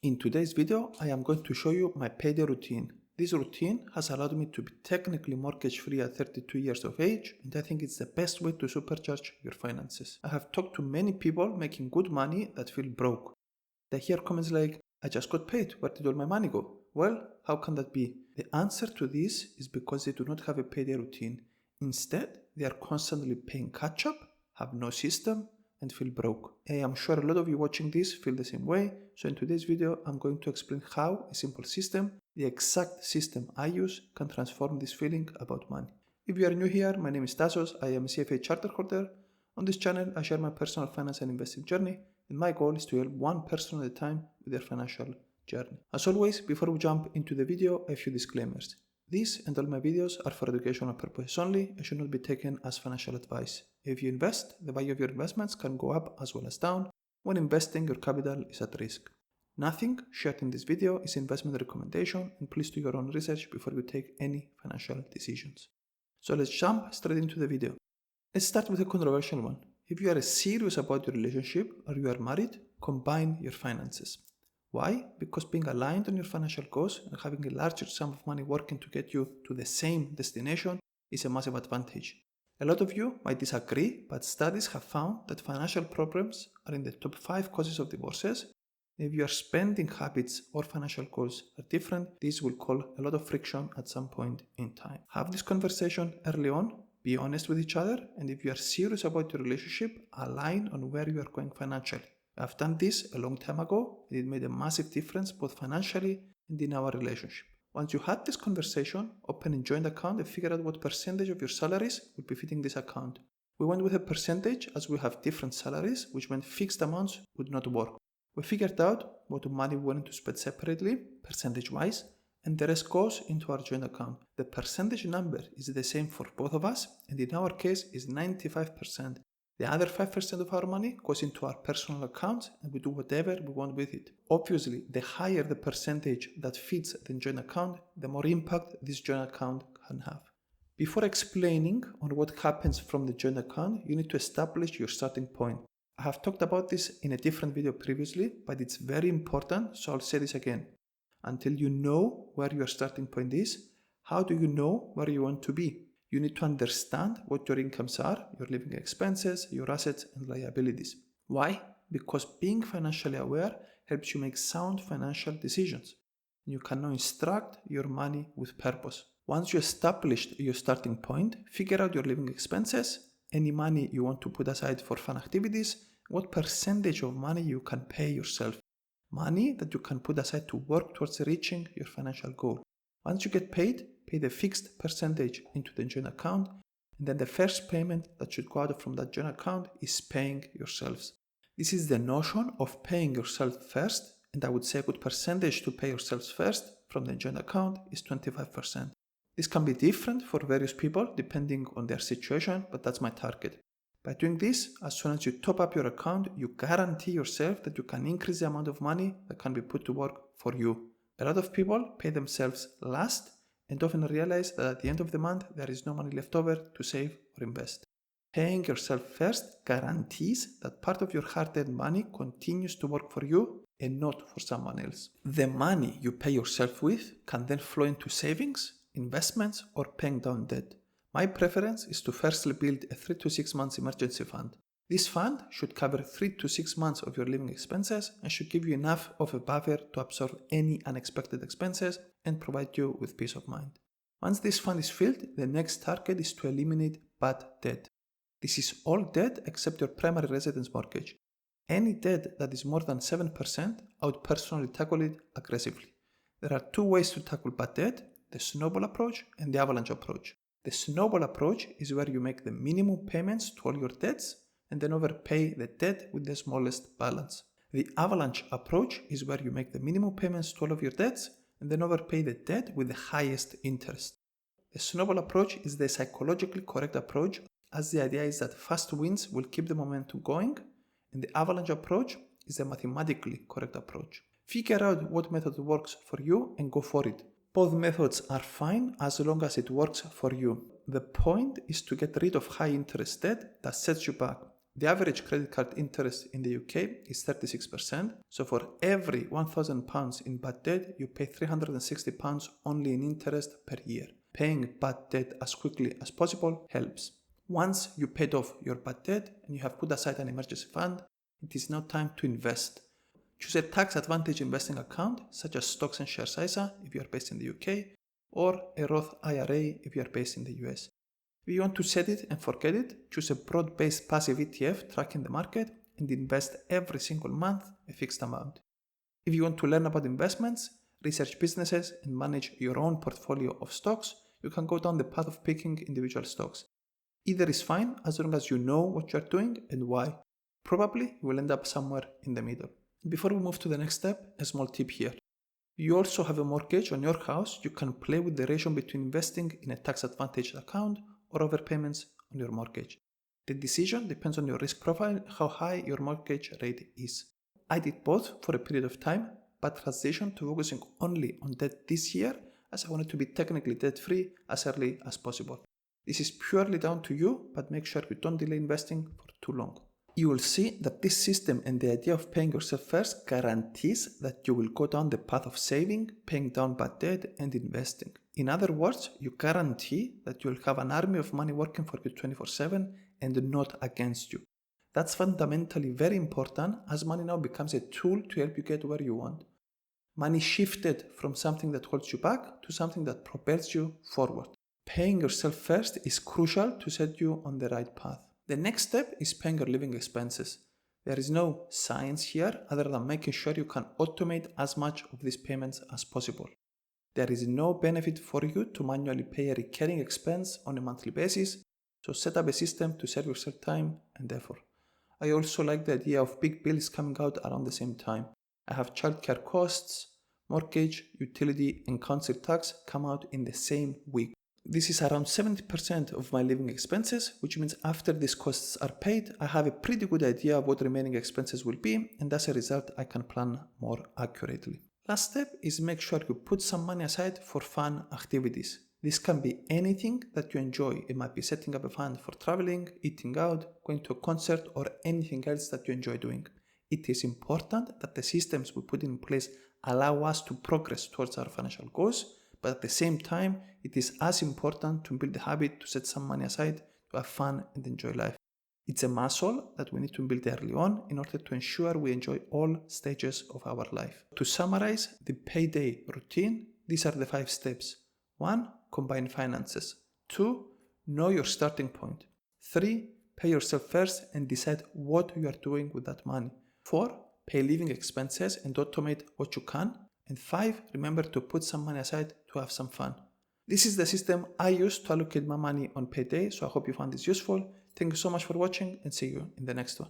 In today's video, I am going to show you my payday routine. This routine has allowed me to be technically mortgage free at 32 years of age, and I think it's the best way to supercharge your finances. I have talked to many people making good money that feel broke. They hear comments like, I just got paid, where did all my money go? Well, how can that be? The answer to this is because they do not have a payday routine. Instead, they are constantly paying catch up, have no system, and feel broke. I am sure a lot of you watching this feel the same way, so in today's video I'm going to explain how a simple system, the exact system I use, can transform this feeling about money. If you are new here, my name is Tasos, I am a CFA charter holder. On this channel I share my personal finance and investing journey, and my goal is to help one person at a time with their financial journey. As always, before we jump into the video, a few disclaimers. This and all my videos are for educational purposes only and should not be taken as financial advice. If you invest, the value of your investments can go up as well as down. When investing, your capital is at risk. Nothing shared in this video is investment recommendation, and please do your own research before you take any financial decisions. So let's jump straight into the video. Let's start with a controversial one. If you are serious about your relationship or you are married, combine your finances. Why? Because being aligned on your financial goals and having a larger sum of money working to get you to the same destination is a massive advantage. A lot of you might disagree, but studies have found that financial problems are in the top 5 causes of divorces. If your spending habits or financial goals are different, this will cause a lot of friction at some point in time. Have this conversation early on, be honest with each other, and if you are serious about your relationship, align on where you are going financially. I've done this a long time ago, and it made a massive difference both financially and in our relationship. Once you had this conversation, open a joint account and figure out what percentage of your salaries will be fitting this account. We went with a percentage as we have different salaries, which meant fixed amounts would not work. We figured out what money we wanted to spend separately, percentage-wise, and the rest goes into our joint account. The percentage number is the same for both of us, and in our case is 95%. The other 5% of our money goes into our personal accounts and we do whatever we want with it. Obviously, the higher the percentage that fits the joint account, the more impact this joint account can have. Before explaining on what happens from the joint account, you need to establish your starting point. I have talked about this in a different video previously, but it's very important, so I'll say this again. Until you know where your starting point is, how do you know where you want to be? You need to understand what your incomes are, your living expenses, your assets and liabilities. Why? Because being financially aware helps you make sound financial decisions. You can now instruct your money with purpose. Once you established your starting point, figure out your living expenses, any money you want to put aside for fun activities, what percentage of money you can pay yourself. Money that you can put aside to work towards reaching your financial goal. Once you get paid, pay the fixed percentage into the joint account, and then the first payment that should go out from that joint account is paying yourselves. This is the notion of paying yourself first, and I would say a good percentage to pay yourselves first from the joint account is 25%. This can be different for various people depending on their situation, but that's my target. By doing this, as soon as you top up your account, you guarantee yourself that you can increase the amount of money that can be put to work for you. A lot of people pay themselves last and often realize that at the end of the month there is no money left over to save or invest. Paying yourself first guarantees that part of your hard-earned money continues to work for you and not for someone else. The money you pay yourself with can then flow into savings, investments, or paying down debt. My preference is to firstly build a 3 to 6 months emergency fund. This fund should cover 3 to 6 months of your living expenses and should give you enough of a buffer to absorb any unexpected expenses and provide you with peace of mind. Once this fund is filled, the next target is to eliminate bad debt. This is all debt except your primary residence mortgage. Any debt that is more than 7%, I would personally tackle it aggressively. There are 2 ways to tackle bad debt, the snowball approach and the avalanche approach. The snowball approach is where you make the minimum payments to all your debts and then overpay the debt with the smallest balance. The avalanche approach is where you make the minimum payments to all of your debts and then overpay the debt with the highest interest. The snowball approach is the psychologically correct approach, as the idea is that fast wins will keep the momentum going, and the avalanche approach is the mathematically correct approach. Figure out what method works for you and go for it. Both methods are fine as long as it works for you. The point is to get rid of high interest debt that sets you back. The average credit card interest in the UK is 36%, so for every £1,000 in bad debt, you pay £360 only in interest per year. Paying bad debt as quickly as possible helps. Once you paid off your bad debt and you have put aside an emergency fund, it is now time to invest. Choose a tax advantage investing account such as stocks and shares ISA if you are based in the UK, or a Roth IRA if you are based in the US. If you want to set it and forget it, choose a broad-based passive ETF tracking the market and invest every single month a fixed amount. If you want to learn about investments, research businesses, and manage your own portfolio of stocks, you can go down the path of picking individual stocks. Either is fine as long as you know what you are doing and why. Probably you will end up somewhere in the middle. Before we move to the next step, a small tip here. If you also have a mortgage on your house, you can play with the ratio between investing in a tax-advantaged account or overpayments on your mortgage. The decision depends on your risk profile, how high your mortgage rate is. I did both for a period of time, but transitioned to focusing only on debt this year as I wanted to be technically debt-free as early as possible. This is purely down to you, but make sure you don't delay investing for too long. You will see that this system and the idea of paying yourself first guarantees that you will go down the path of saving, paying down bad debt, and investing. In other words, you guarantee that you will have an army of money working for you 24/7 and not against you. That's fundamentally very important as money now becomes a tool to help you get where you want. Money shifted from something that holds you back to something that propels you forward. Paying yourself first is crucial to set you on the right path. The next step is paying your living expenses. There is no science here other than making sure you can automate as much of these payments as possible. There is no benefit for you to manually pay a recurring expense on a monthly basis, so set up a system to save yourself time and effort. I also like the idea of big bills coming out around the same time. I have childcare costs, mortgage, utility, and council tax come out in the same week. This is around 70% of my living expenses, which means after these costs are paid, I have a pretty good idea of what remaining expenses will be, and as a result, I can plan more accurately. Last step is make sure you put some money aside for fun activities. This can be anything that you enjoy. It might be setting up a fund for traveling, eating out, going to a concert, or anything else that you enjoy doing. It is important that the systems we put in place allow us to progress towards our financial goals, but at the same time, it is as important to build the habit to set some money aside to have fun and enjoy life. It's a muscle that we need to build early on in order to ensure we enjoy all stages of our life. To summarize the payday routine, these are the 5 steps. 1. Combine finances. 2. Know your starting point. 3. Pay yourself first and decide what you are doing with that money. 4. Pay living expenses and automate what you can. And 5. Remember to put some money aside to have some fun. This is the system I use to allocate my money on Payday, so I hope you found this useful. Thank you so much for watching and see you in the next one.